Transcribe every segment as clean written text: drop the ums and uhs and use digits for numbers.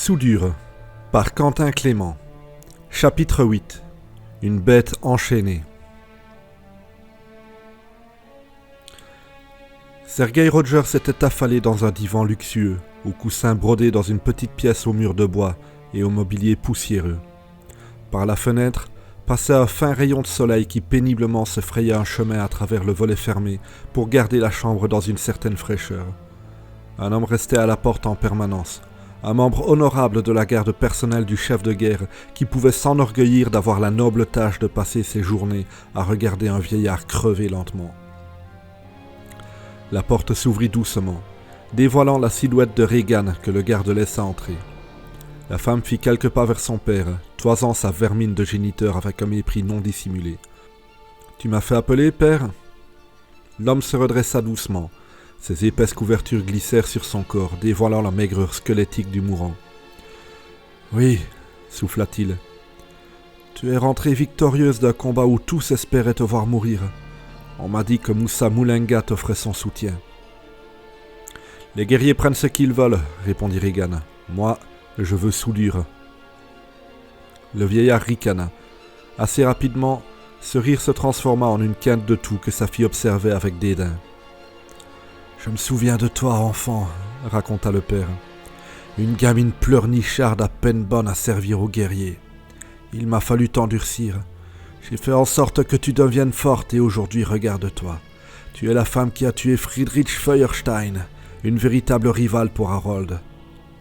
Soudure, par Quentin Clément. Chapitre 8. Une bête enchaînée. Sergei Rogers s'était affalé dans un divan luxueux, aux coussins brodés dans une petite pièce aux murs de bois et au mobilier poussiéreux. Par la fenêtre, passait un fin rayon de soleil qui péniblement se frayait un chemin à travers le volet fermé pour garder la chambre dans une certaine fraîcheur. Un homme restait à la porte en permanence, un membre honorable de la garde personnelle du chef de guerre qui pouvait s'enorgueillir d'avoir la noble tâche de passer ses journées à regarder un vieillard crever lentement. La porte s'ouvrit doucement, dévoilant la silhouette de Regan que le garde laissa entrer. La femme fit quelques pas vers son père, toisant sa vermine de géniteur avec un mépris non dissimulé. « Tu m'as fait appeler, père ?» L'homme se redressa doucement. Ses épaisses couvertures glissèrent sur son corps, dévoilant la maigreur squelettique du mourant. « Oui, » souffla-t-il. « Tu es rentrée victorieuse d'un combat où tous espéraient te voir mourir. On m'a dit que Moussa Moulenga t'offrait son soutien. »« Les guerriers prennent ce qu'ils veulent, » répondit Regan. « Moi, je veux soudure. » Le vieillard ricana. Assez rapidement, ce rire se transforma en une quinte de toux que sa fille observait avec dédain. « Je me souviens de toi, enfant, » raconta le père. « Une gamine pleurnicharde à peine bonne à servir aux guerriers. Il m'a fallu t'endurcir. J'ai fait en sorte que tu deviennes forte et aujourd'hui, regarde-toi. Tu es la femme qui a tué Friedrich Feuerstein, une véritable rivale pour Harold.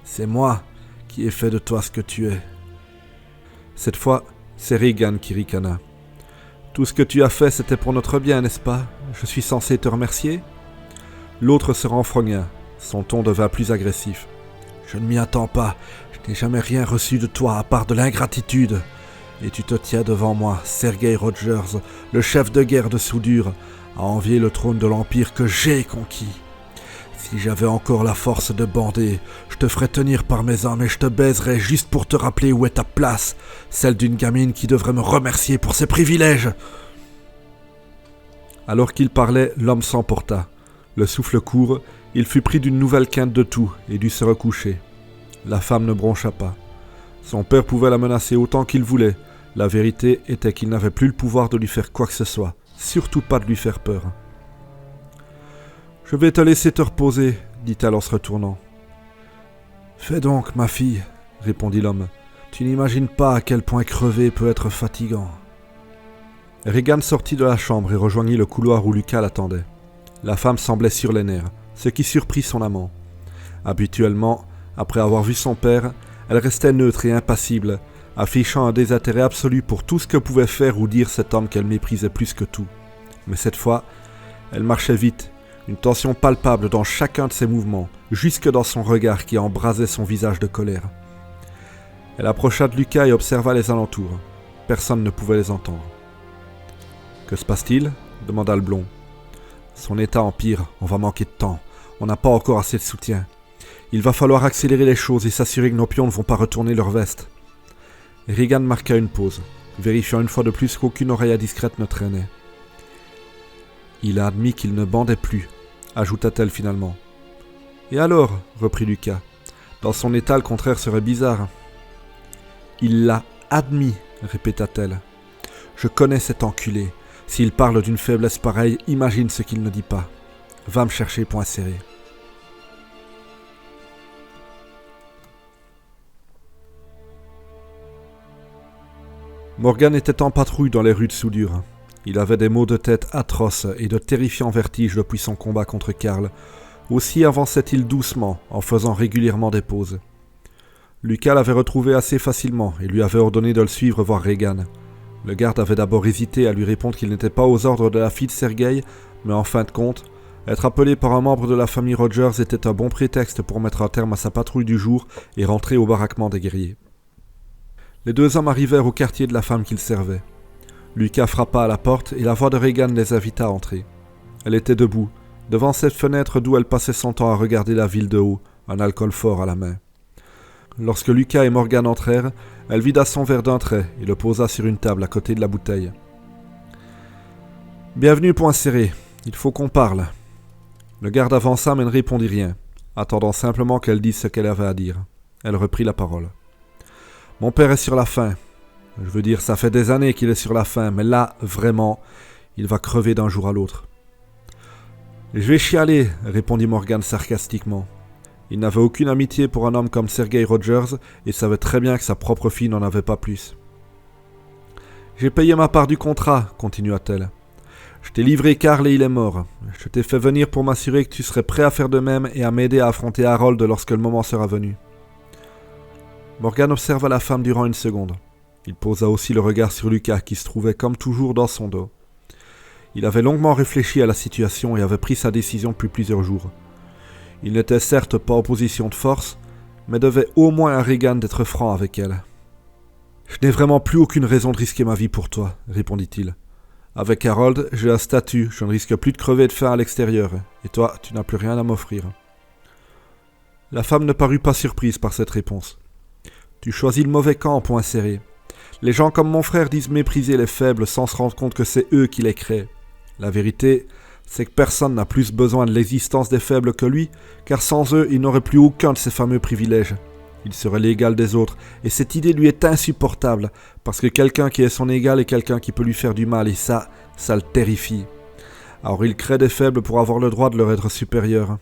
C'est moi qui ai fait de toi ce que tu es. » Cette fois, c'est Regan qui ricana. « Tout ce que tu as fait, c'était pour notre bien, n'est-ce pas? Je suis censé te remercier ?» L'autre se renfrogna. Son ton devint plus agressif. « Je ne m'y attends pas. Je n'ai jamais rien reçu de toi à part de l'ingratitude. Et tu te tiens devant moi, Sergei Rogers, le chef de guerre de soudure, à envier le trône de l'Empire que j'ai conquis. Si j'avais encore la force de bander, je te ferais tenir par mes armes et je te baiserais juste pour te rappeler où est ta place, celle d'une gamine qui devrait me remercier pour ses privilèges. » Alors qu'il parlait, l'homme s'emporta. Le souffle court, il fut pris d'une nouvelle quinte de toux et dut se recoucher. La femme ne broncha pas. Son père pouvait la menacer autant qu'il voulait. La vérité était qu'il n'avait plus le pouvoir de lui faire quoi que ce soit, surtout pas de lui faire peur. « Je vais te laisser te reposer, » dit-elle en se retournant. « Fais donc, ma fille, » répondit l'homme. « Tu n'imagines pas à quel point crever peut être fatigant. » Regan sortit de la chambre et rejoignit le couloir où Lucas l'attendait. La femme semblait sur les nerfs, ce qui surprit son amant. Habituellement, après avoir vu son père, elle restait neutre et impassible, affichant un désintérêt absolu pour tout ce que pouvait faire ou dire cet homme qu'elle méprisait plus que tout. Mais cette fois, elle marchait vite, une tension palpable dans chacun de ses mouvements, jusque dans son regard qui embrasait son visage de colère. Elle approcha de Lucas et observa les alentours. Personne ne pouvait les entendre. « Que se passe-t-il » demanda le blond. « Son état empire, on va manquer de temps. On n'a pas encore assez de soutien. Il va falloir accélérer les choses et s'assurer que nos pions ne vont pas retourner leur veste. » Regan marqua une pause, vérifiant une fois de plus qu'aucune oreille indiscrète ne traînait. « Il a admis qu'il ne bandait plus, » ajouta-t-elle finalement. « Et alors ?» reprit Lucas. « Dans son état, le contraire serait bizarre. »« Il l'a admis, » répéta-t-elle. « Je connais cet enculé. S'il parle d'une faiblesse pareille, imagine ce qu'il ne dit pas. Va me chercher, point serré. » Morgan était en patrouille dans les rues de soudure. Il avait des maux de tête atroces et de terrifiants vertiges depuis son combat contre Karl. Aussi avançait-il doucement, en faisant régulièrement des pauses. Lucas l'avait retrouvé assez facilement et lui avait ordonné de le suivre voir Regan. Le garde avait d'abord hésité à lui répondre qu'il n'était pas aux ordres de la fille de Sergei, mais en fin de compte, être appelé par un membre de la famille Rogers était un bon prétexte pour mettre un terme à sa patrouille du jour et rentrer au baraquement des guerriers. Les deux hommes arrivèrent au quartier de la femme qu'ils servaient. Lucas frappa à la porte et la voix de Regan les invita à entrer. Elle était debout, devant cette fenêtre d'où elle passait son temps à regarder la ville de haut, un alcool fort à la main. Lorsque Lucas et Morgan entrèrent, elle vida son verre d'un trait et le posa sur une table à côté de la bouteille. « Bienvenue, point serré. Il faut qu'on parle. » Le garde avança mais ne répondit rien, attendant simplement qu'elle dise ce qu'elle avait à dire. Elle reprit la parole. Mon père est sur la faim. Je veux dire, ça fait des années qu'il est sur la faim, mais là, vraiment, il va crever d'un jour à l'autre. Je vais chialer, répondit Morgan sarcastiquement. Il n'avait aucune amitié pour un homme comme Sergei Rogers et savait très bien que sa propre fille n'en avait pas plus. J'ai payé ma part du contrat, continua-t-elle. Je t'ai livré Karl et il est mort. Je t'ai fait venir pour m'assurer que tu serais prêt à faire de même et à m'aider à affronter Harold lorsque le moment sera venu. Morgan observa la femme durant une seconde. Il posa aussi le regard sur Lucas qui se trouvait comme toujours dans son dos. Il avait longuement réfléchi à la situation et avait pris sa décision depuis plusieurs jours. Il n'était certes pas en position de force, mais devait au moins à Regan d'être franc avec elle. « Je n'ai vraiment plus aucune raison de risquer ma vie pour toi, » répondit-il. « Avec Harold, j'ai un statut, je ne risque plus de crever de faim à l'extérieur, et toi, tu n'as plus rien à m'offrir. » La femme ne parut pas surprise par cette réponse. « Tu choisis le mauvais camp, point serré. Les gens comme mon frère disent mépriser les faibles sans se rendre compte que c'est eux qui les créent. La vérité, c'est que personne n'a plus besoin de l'existence des faibles que lui, car sans eux, il n'aurait plus aucun de ces fameux privilèges. Il serait l'égal des autres, et cette idée lui est insupportable, parce que quelqu'un qui est son égal est quelqu'un qui peut lui faire du mal, et ça le terrifie. Alors il crée des faibles pour avoir le droit de leur être supérieur.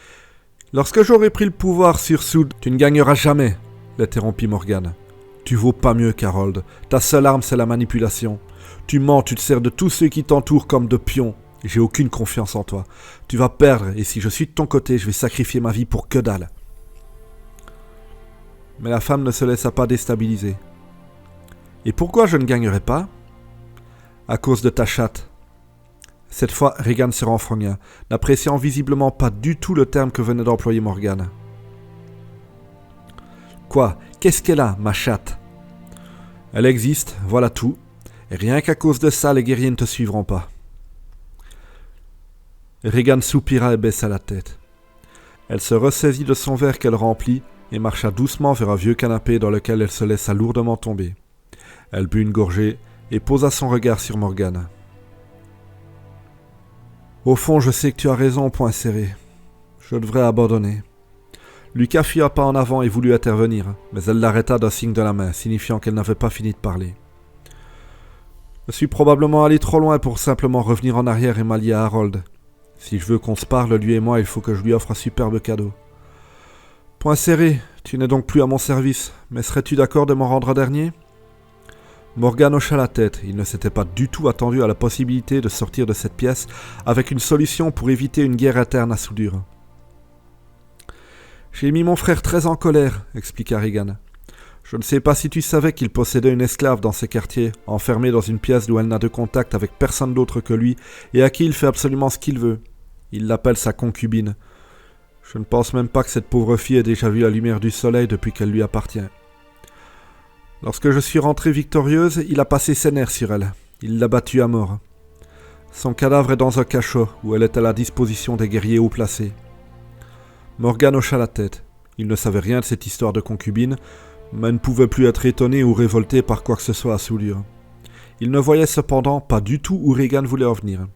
« Lorsque j'aurai pris le pouvoir sur Soud, tu ne gagneras jamais, » l'interrompit Morgan. « Tu vaux pas mieux qu'Harold. Ta seule arme, c'est la manipulation. Tu mens, tu te sers de tous ceux qui t'entourent comme de pions. J'ai aucune confiance en toi. Tu vas perdre, et si je suis de ton côté, je vais sacrifier ma vie pour que dalle. » Mais la femme ne se laissa pas déstabiliser. « Et pourquoi je ne gagnerai pas ?»« À cause de ta chatte. » Cette fois, Regan se renfrogna, n'appréciant visiblement pas du tout le terme que venait d'employer Morgan. « Quoi ? Qu'est-ce qu'elle a, ma chatte ? » ?»« Elle existe, voilà tout. Et rien qu'à cause de ça, les guerriers ne te suivront pas. » Regan soupira et baissa la tête. Elle se ressaisit de son verre qu'elle remplit et marcha doucement vers un vieux canapé dans lequel elle se laissa lourdement tomber. Elle but une gorgée et posa son regard sur Morgan. « Au fond, je sais que tu as raison, point serré. Je devrais abandonner. » Lucas fit un pas en avant et voulut intervenir, mais elle l'arrêta d'un signe de la main, signifiant qu'elle n'avait pas fini de parler. « Je suis probablement allé trop loin pour simplement revenir en arrière et m'allier à Harold. Si je veux qu'on se parle, lui et moi, il faut que je lui offre un superbe cadeau. Point serré, tu n'es donc plus à mon service, mais serais-tu d'accord de m'en rendre un dernier ?» Morgan hocha la tête, il ne s'était pas du tout attendu à la possibilité de sortir de cette pièce avec une solution pour éviter une guerre interne à soudure. « J'ai mis mon frère très en colère, » expliqua Regan. « Je ne sais pas si tu savais qu'il possédait une esclave dans ces quartiers, enfermée dans une pièce où elle n'a de contact avec personne d'autre que lui et à qui il fait absolument ce qu'il veut. Il l'appelle sa concubine. Je ne pense même pas que cette pauvre fille ait déjà vu la lumière du soleil depuis qu'elle lui appartient. Lorsque je suis rentrée victorieuse, il a passé ses nerfs sur elle. Il l'a battue à mort. Son cadavre est dans un cachot où elle est à la disposition des guerriers haut placés. » Morgan hocha la tête. Il ne savait rien de cette histoire de concubine, mais ne pouvait plus être étonné ou révolté par quoi que ce soit à soudure. Il ne voyait cependant pas du tout où Regan voulait en venir.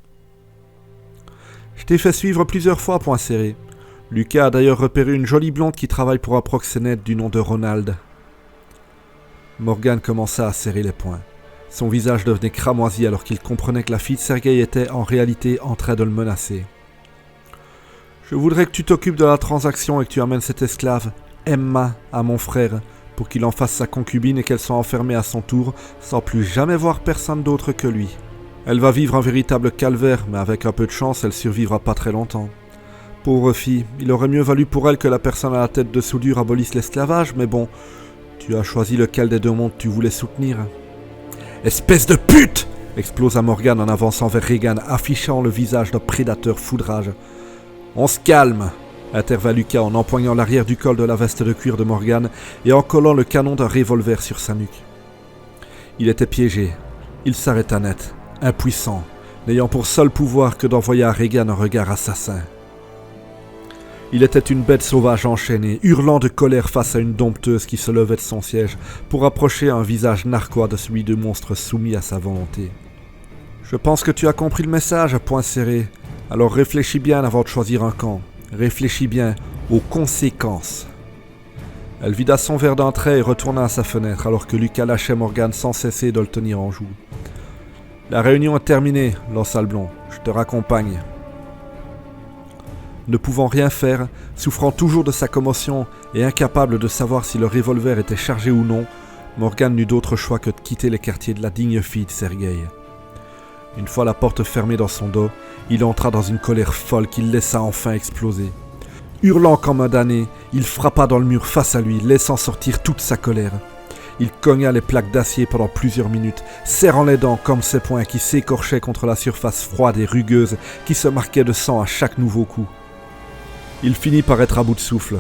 « Je t'ai fait suivre plusieurs fois, point serré. Lucas a d'ailleurs repéré une jolie blonde qui travaille pour un proxénète du nom de Ronald. » Morgan commença à serrer les poings. Son visage devenait cramoisi alors qu'il comprenait que la fille de Sergei était en réalité en train de le menacer. « Je voudrais que tu t'occupes de la transaction et que tu amènes cette esclave, Emma, à mon frère, pour qu'il en fasse sa concubine et qu'elle soit enfermée à son tour, sans plus jamais voir personne d'autre que lui. Elle va vivre un véritable calvaire, mais avec un peu de chance, elle survivra pas très longtemps. Pauvre fille, il aurait mieux valu pour elle que la personne à la tête de soudure abolisse l'esclavage, mais bon, tu as choisi lequel des deux mondes tu voulais soutenir. »« Espèce de pute !» explosa Morgan en avançant vers Regan, affichant le visage d'un prédateur foudrage. « On se calme !» intervint Lucas en empoignant l'arrière du col de la veste de cuir de Morgan et en collant le canon d'un revolver sur sa nuque. Il était piégé. Il s'arrêta net, impuissant, n'ayant pour seul pouvoir que d'envoyer à Regan un regard assassin. Il était une bête sauvage enchaînée, hurlant de colère face à une dompteuse qui se levait de son siège pour approcher un visage narquois de celui de monstre soumis à sa volonté. « Je pense que tu as compris le message, point serré. Alors réfléchis bien avant de choisir un camp. Réfléchis bien aux conséquences. » Elle vida son verre d'un trait et retourna à sa fenêtre, alors que Lucas lâchait Morgane sans cesser de le tenir en joue. « La réunion est terminée, lança le blond. Je te raccompagne. » Ne pouvant rien faire, souffrant toujours de sa commotion et incapable de savoir si le revolver était chargé ou non, Morgane n'eut d'autre choix que de quitter les quartiers de la digne fille de Sergueï. Une fois la porte fermée dans son dos, il entra dans une colère folle qu'il laissa enfin exploser. Hurlant comme un damné, il frappa dans le mur face à lui, laissant sortir toute sa colère. Il cogna les plaques d'acier pendant plusieurs minutes, serrant les dents comme ses poings qui s'écorchaient contre la surface froide et rugueuse qui se marquait de sang à chaque nouveau coup. Il finit par être à bout de souffle.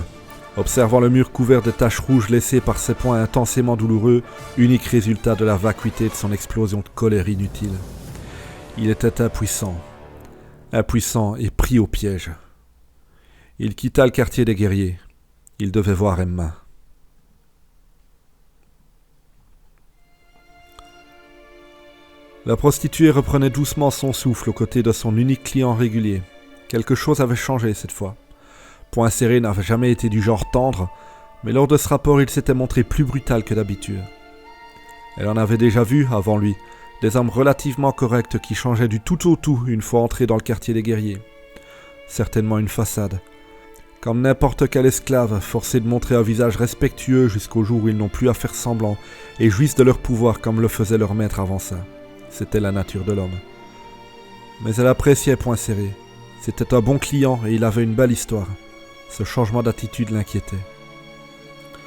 Observant le mur couvert de taches rouges laissées par ses poings intensément douloureux, unique résultat de la vacuité de son explosion de colère inutile. Il était impuissant et pris au piège. Il quitta le quartier des guerriers. Il devait voir Emma. La prostituée reprenait doucement son souffle aux côtés de son unique client régulier. Quelque chose avait changé cette fois. Poincaré n'avait jamais été du genre tendre, mais lors de ce rapport il s'était montré plus brutal que d'habitude. Elle en avait déjà vu, avant lui, des hommes relativement corrects qui changeaient du tout au tout une fois entrés dans le quartier des guerriers. Certainement une façade. Comme n'importe quel esclave, forcé de montrer un visage respectueux jusqu'au jour où ils n'ont plus à faire semblant et jouissent de leur pouvoir comme le faisait leur maître avant ça. C'était la nature de l'homme. Mais elle appréciait Poincaré. C'était un bon client et il avait une belle histoire. Ce changement d'attitude l'inquiétait.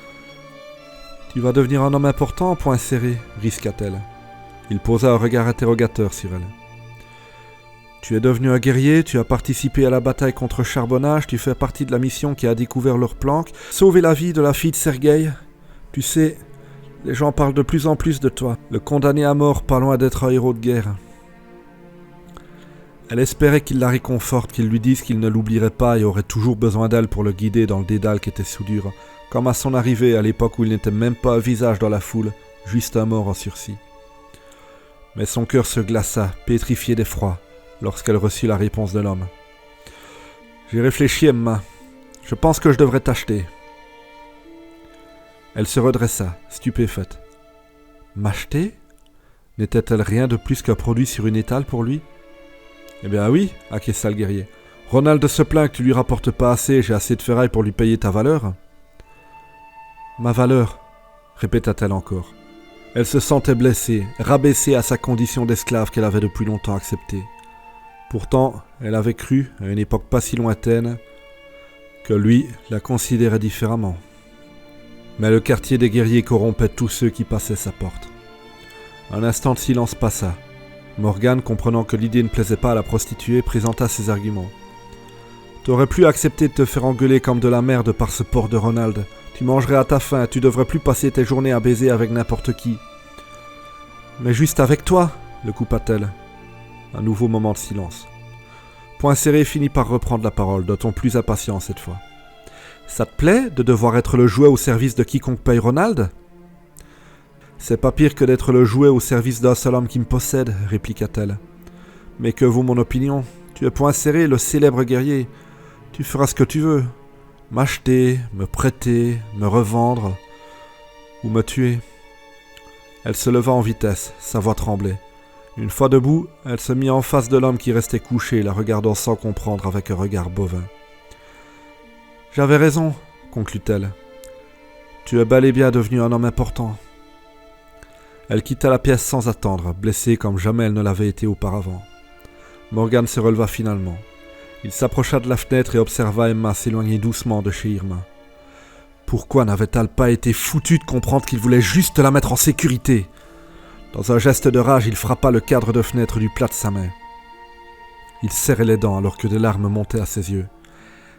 « Tu vas devenir un homme important, Poincaré, risqua-t-elle. Il posa un regard interrogateur sur elle. « Tu es devenu un guerrier, tu as participé à la bataille contre Charbonnage, tu fais partie de la mission qui a découvert leur planque, sauver la vie de la fille de Sergueï. Tu sais, les gens parlent de plus en plus de toi, le condamné à mort pas loin d'être un héros de guerre. » Elle espérait qu'il la réconforte, qu'il lui dise qu'il ne l'oublierait pas et aurait toujours besoin d'elle pour le guider dans le dédale qui était soudure, comme à son arrivée à l'époque où il n'était même pas un visage dans la foule, juste un mort en sursis. Mais son cœur se glaça, pétrifié d'effroi, lorsqu'elle reçut la réponse de l'homme. « J'ai réfléchi, Emma. Je pense que je devrais t'acheter. » Elle se redressa, stupéfaite. « M'acheter ? N'était-elle rien de plus qu'un produit sur une étale pour lui ? » « Eh bien oui, acquiesça le guerrier. Ronald se plaint que tu lui rapportes pas assez, j'ai assez de ferraille pour lui payer ta valeur. »« Ma valeur, répéta-t-elle encore. Elle se sentait blessée, rabaissée à sa condition d'esclave qu'elle avait depuis longtemps acceptée. Pourtant, elle avait cru, à une époque pas si lointaine, que lui la considérait différemment. Mais le quartier des guerriers corrompait tous ceux qui passaient sa porte. Un instant de silence passa. Morgane, comprenant que l'idée ne plaisait pas à la prostituée, présenta ses arguments. « T'aurais plus accepté de te faire engueuler comme de la merde par ce porc de Ronald. Tu mangerais à ta faim, tu devrais plus passer tes journées à baiser avec n'importe qui. »« Mais juste avec toi, le coupa-t-elle. » Un nouveau moment de silence. Poincaré finit par reprendre la parole, d'un ton plus impatient cette fois. « Ça te plaît de devoir être le jouet au service de quiconque paye Ronald ? » « C'est pas pire que d'être le jouet au service d'un seul homme qui me possède, répliqua-t-elle. Mais que vaut mon opinion ? Tu es Poincaré, le célèbre guerrier. Tu feras ce que tu veux. M'acheter, me prêter, me revendre, ou me tuer. » Elle se leva en vitesse, sa voix tremblait. Une fois debout, elle se mit en face de l'homme qui restait couché, la regardant sans comprendre avec un regard bovin. « J'avais raison, conclut-elle. Tu es bel et bien devenu un homme important. » Elle quitta la pièce sans attendre, blessée comme jamais elle ne l'avait été auparavant. Morgane se releva finalement. Il s'approcha de la fenêtre et observa Emma s'éloigner doucement de chez Irma. Pourquoi n'avait-elle pas été foutue de comprendre qu'il voulait juste la mettre en sécurité ? Dans un geste de rage, il frappa le cadre de fenêtre du plat de sa main. Il serrait les dents alors que des larmes montaient à ses yeux.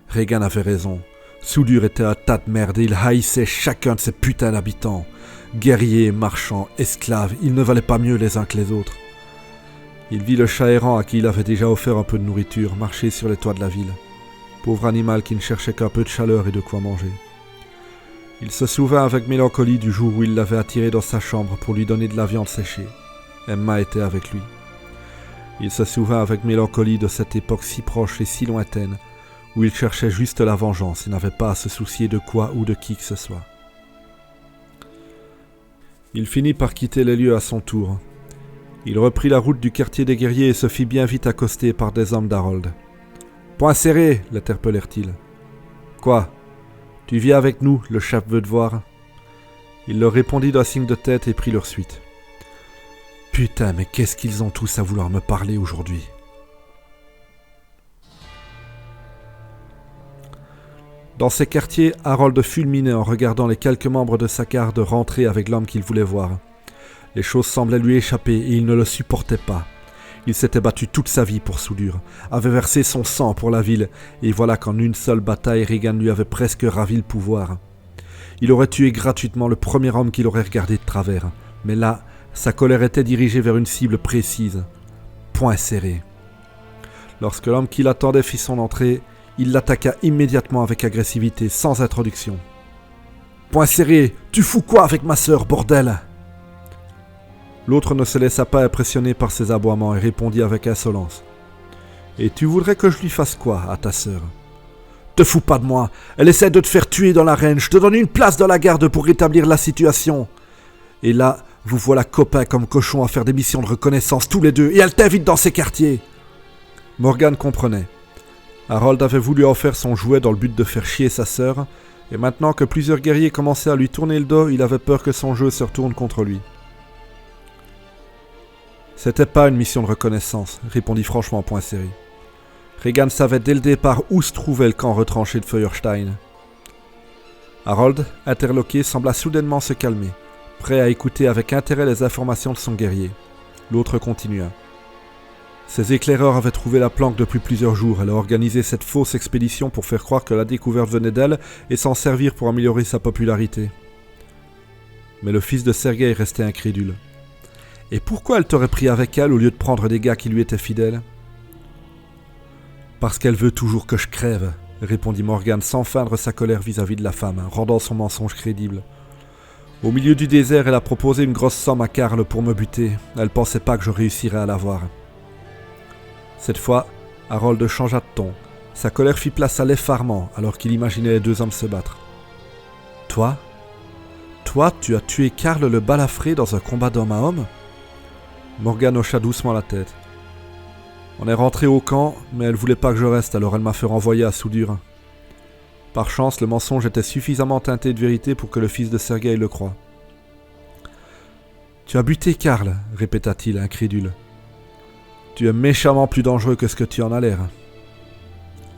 Regan avait raison. Soudure était un tas de merde et il haïssait chacun de ses putains d'habitants. Guerriers, marchands, esclaves, ils ne valaient pas mieux les uns que les autres. Il vit le chat errant à qui il avait déjà offert un peu de nourriture marcher sur les toits de la ville. Pauvre animal qui ne cherchait qu'un peu de chaleur et de quoi manger. Il se souvint avec mélancolie du jour où il l'avait attiré dans sa chambre pour lui donner de la viande séchée. Emma était avec lui. Il se souvint avec mélancolie de cette époque si proche et si lointaine où il cherchait juste la vengeance et n'avait pas à se soucier de quoi ou de qui que ce soit. Il finit par quitter les lieux à son tour. Il reprit la route du quartier des guerriers et se fit bien vite accoster par des hommes d'Harold. « Point serré !» l'interpellèrent-ils. « Quoi ? Tu viens avec nous, le chef veut te voir. » Il leur répondit d'un signe de tête et prit leur suite. « Putain, mais qu'est-ce qu'ils ont tous à vouloir me parler aujourd'hui ?» Dans ces quartiers, Harold fulminait en regardant les quelques membres de sa garde rentrer avec l'homme qu'il voulait voir. Les choses semblaient lui échapper et il ne le supportait pas. Il s'était battu toute sa vie pour Soudure, avait versé son sang pour la ville, et voilà qu'en une seule bataille, Regan lui avait presque ravi le pouvoir. Il aurait tué gratuitement le premier homme qu'il aurait regardé de travers, mais là, sa colère était dirigée vers une cible précise. Point serré. Lorsque l'homme qui l'attendait fit son entrée, il l'attaqua immédiatement avec agressivité, sans introduction. « Point serré, tu fous quoi avec ma sœur, bordel ?» L'autre ne se laissa pas impressionner par ses aboiements et répondit avec insolence. « Et tu voudrais que je lui fasse quoi à ta sœur ?»« Te fous pas de moi, elle essaie de te faire tuer dans l'arène, je te donne une place dans la garde pour rétablir la situation. Et là, vous voilà copains comme cochons à faire des missions de reconnaissance tous les deux, et elle t'invite dans ses quartiers !» Morgan comprenait. Harold avait voulu en faire son jouet dans le but de faire chier sa sœur, et maintenant que plusieurs guerriers commençaient à lui tourner le dos, il avait peur que son jeu se retourne contre lui. « C'était pas une mission de reconnaissance, » répondit franchement Point serré. Regan savait dès le départ où se trouvait le camp retranché de Feuerstein. Harold, interloqué, sembla soudainement se calmer, prêt à écouter avec intérêt les informations de son guerrier. L'autre continua. Ces éclaireurs avaient trouvé la planque depuis plusieurs jours. Elle a organisé cette fausse expédition pour faire croire que la découverte venait d'elle et s'en servir pour améliorer sa popularité. Mais le fils de Sergueï restait incrédule. « Et pourquoi elle t'aurait pris avec elle au lieu de prendre des gars qui lui étaient fidèles ?»« Parce qu'elle veut toujours que je crève, » répondit Morgan sans feindre sa colère vis-à-vis de la femme, rendant son mensonge crédible. « Au milieu du désert, elle a proposé une grosse somme à Karl pour me buter. Elle pensait pas que je réussirais à l'avoir. » Cette fois, Harold changea de ton. Sa colère fit place à l'effarement alors qu'il imaginait les deux hommes se battre. « Toi, tu as tué Karl le balafré dans un combat d'homme à homme ?» Morgan hocha doucement la tête. « On est rentré au camp, mais elle voulait pas que je reste, alors elle m'a fait renvoyer à Soudure. Par chance, le mensonge était suffisamment teinté de vérité pour que le fils de Sergueï le croie. »« Tu as buté Karl, » répéta-t-il, incrédule. « Tu es méchamment plus dangereux que ce que tu en as l'air. »«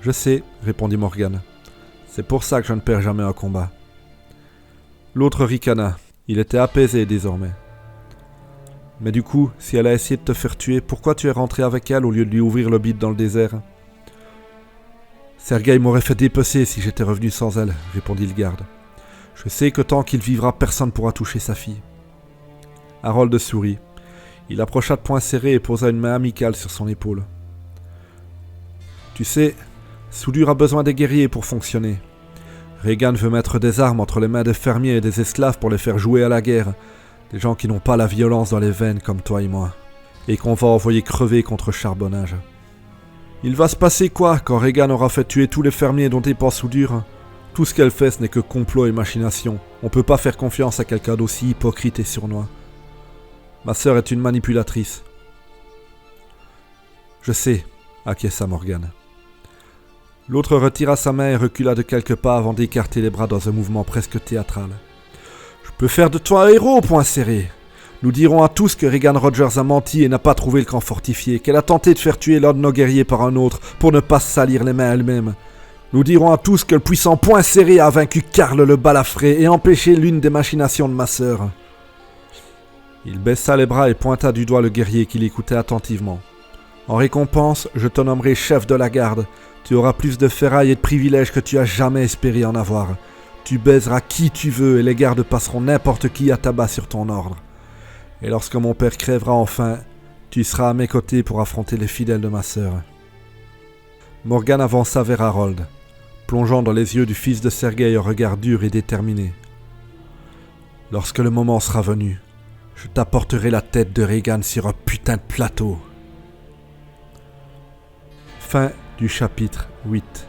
Je sais, » répondit Morgan. « C'est pour ça que je ne perds jamais un combat. » L'autre ricana. Il était apaisé désormais. « Mais du coup, si elle a essayé de te faire tuer, pourquoi tu es rentré avec elle au lieu de lui ouvrir le bide dans le désert ?»« Sergueï m'aurait fait dépecer si j'étais revenu sans elle, » répondit le garde. « Je sais que tant qu'il vivra, personne ne pourra toucher sa fille. » Harold sourit. Il approcha de Point serré et posa une main amicale sur son épaule. « Tu sais, Soudure a besoin des guerriers pour fonctionner. Regan veut mettre des armes entre les mains des fermiers et des esclaves pour les faire jouer à la guerre. Des gens qui n'ont pas la violence dans les veines comme toi et moi. Et qu'on va envoyer crever contre charbonnage. Il va se passer quoi quand Regan aura fait tuer tous les fermiers dont dépend Soudure ? Tout ce qu'elle fait, ce n'est que complot et machination. On peut pas faire confiance à quelqu'un d'aussi hypocrite et sournois. Ma sœur est une manipulatrice. » « Je sais, » acquiesça Morgan. L'autre retira sa main et recula de quelques pas avant d'écarter les bras dans un mouvement presque théâtral. « Je peux faire de toi un héros, Point serré. Nous dirons à tous que Regan Rogers a menti et n'a pas trouvé le camp fortifié, qu'elle a tenté de faire tuer l'un de nos guerriers par un autre pour ne pas se salir les mains elle-même. Nous dirons à tous que le puissant Point serré a vaincu Karl le balafré et empêché l'une des machinations de ma sœur. » Il baissa les bras et pointa du doigt le guerrier qui l'écoutait attentivement. « En récompense, je te nommerai chef de la garde. Tu auras plus de ferraille et de privilèges que tu as jamais espéré en avoir. Tu baiseras qui tu veux et les gardes passeront n'importe qui à tabac sur ton ordre. Et lorsque mon père crèvera enfin, tu seras à mes côtés pour affronter les fidèles de ma sœur. » Morgan avança vers Harold, plongeant dans les yeux du fils de Sergueï un regard dur et déterminé. « Lorsque le moment sera venu, je t'apporterai la tête de Regan sur un putain de plateau. » Fin du chapitre 8.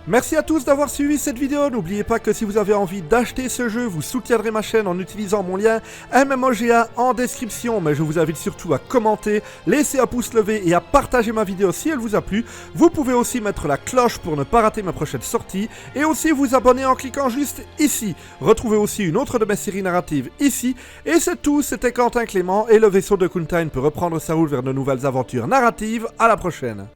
Merci à tous d'avoir suivi cette vidéo, n'oubliez pas que si vous avez envie d'acheter ce jeu, vous soutiendrez ma chaîne en utilisant mon lien MMOGA en description, mais je vous invite surtout à commenter, laisser un pouce levé et à partager ma vidéo si elle vous a plu. Vous pouvez aussi mettre la cloche pour ne pas rater ma prochaine sortie, et aussi vous abonner en cliquant juste ici. Retrouvez aussi une autre de mes séries narratives ici, et c'est tout, c'était Quentin Clément, et le vaisseau de Kuntain peut reprendre sa route vers de nouvelles aventures narratives. À la prochaine.